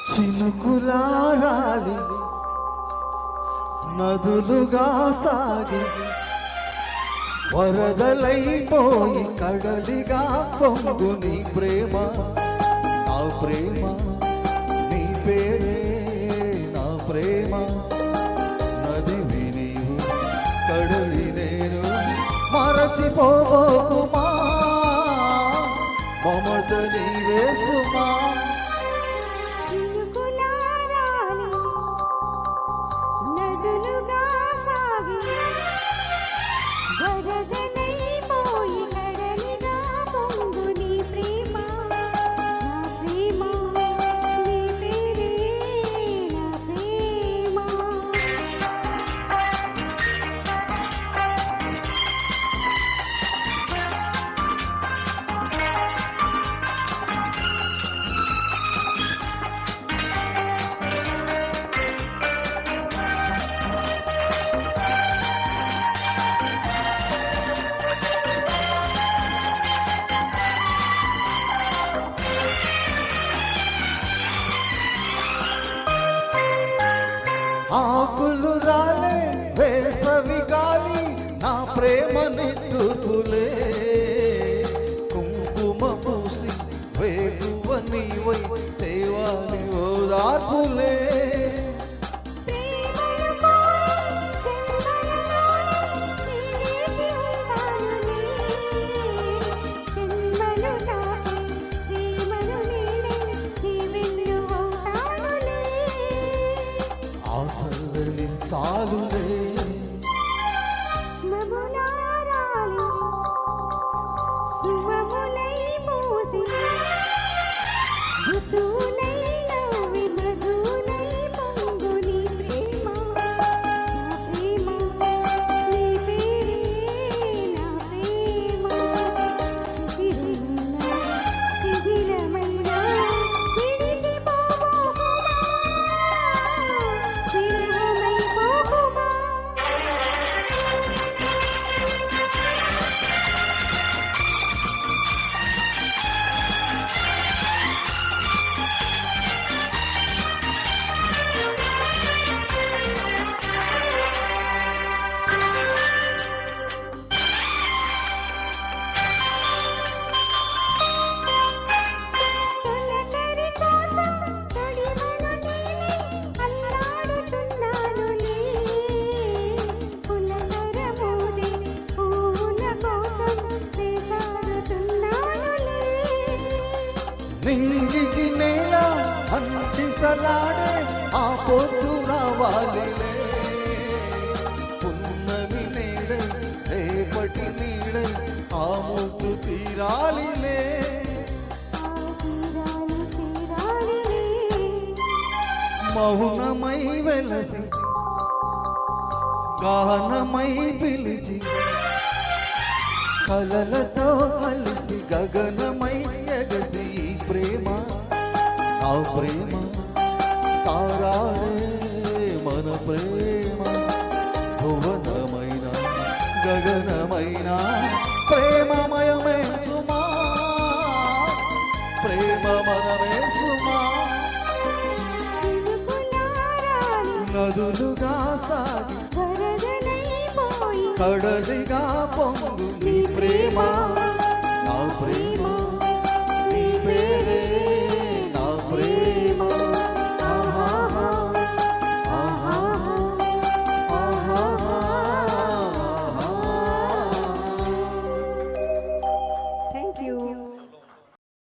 చినుకులారాలి నదులుగా సాగి వరదలైపోయి కడలిగా పొంగు నీ ప్రేమ నా ప్రేమ నీ పేరే నా ప్రేమ నదివి నీవు కడలి నేను మరచిపోబోకుమా మమత నీవే సుమా ఆకులు రాలే వేసవి గాలి నా ప్రేమ నిట్టుకులే కుంకుమ పూసి వేగువ నీవై దేవాని ఓదార్పులే చాలులే శుభములై మోసి ఋతువులై నవ్వి మధులై పొంగు నీ ప్రేమ నా ప్రేమ నీ పేరే నా ప్రేమ శిథిలమైన నింగికి నేల అంటిసలాడే ఆ పొద్దు రావాలిలే పున్నమి నీడై రేపటి నీడై ఆ ముద్దు తీరాలిలే మౌనమై వెలసి గానమై పిలిచి కలలతో కలిసి గగనమై ఎగసి ప్రేమ నా ప్రేమ తారాడే మన ప్రేమ భువనమైన గగనమైన ప్రేమమయమే సుమా ప్రేమ మనమే సుమా నదులుగా సాగి కడలిగా పొంగు నీ ప్రేమ నా ప్రేమ